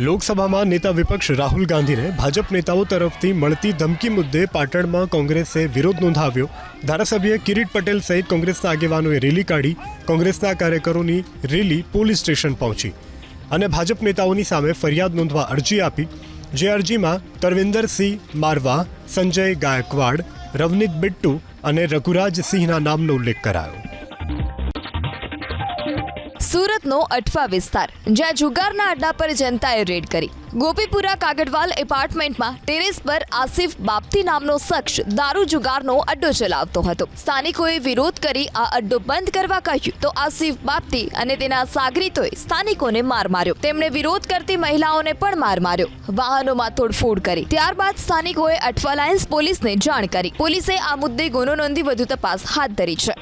લોકસભામાં નેતા વિપક્ષ રાહુલ ગાંધીને ભાજપ નેતાઓ તરફથી મળતી ધમકી મુદ્દે પાટણમાં કોંગ્રેસે વિરોધ નોંધાવ્યો। ધારાસભ્ય કિરીટ પટેલ સહિત કોંગ્રેસના આગેવાનોએ રેલી કાઢી। કોંગ્રેસના કાર્યકરોની રેલી પોલીસ સ્ટેશન પહોંચી અને ભાજપ નેતાઓની સામે ફરિયાદ નોંધવા અરજી આપી, જે અરજીમાં તરવિંદરસિંહ મારવા, સંજય ગાયકવાડ, રવનીત બિટ્ટુ અને રઘુરાજસિંહના નામનો ઉલ્લેખ કરાયો। સુરતનો અઠવા વિસ્તાર, જ્યાં જુગારના અડ્ડા પર જનતાએ રેડ કરી। ગોપીપુરા કાગડવાલ એપાર્ટમેન્ટમાં ટેરેસ પર આસિફ બાપતી નામનો શખ્સ દારૂ જુગારનો અડ્ડો ચલાવતો હતો। સ્થાનિકોએ વિરોધ કરી આ અડ્ડો બંધ કરવા કહ્યું તો આસિફ બાપતી અને તેના સાગરીતોએ સ્થાનિકોને માર માર્યો। તેમણે વિરોધ કરતી મહિલાઓને પણ માર માર્યો। વાહનોમાં તોડફોડ કરી। ત્યારબાદ સ્થાનિકોએ અઠવા લાયન્સ પોલીસને જાણ કરી। પોલીસે આ મુદ્દે ગુનો નોંધી વધુ તપાસ હાથ ધરી છે।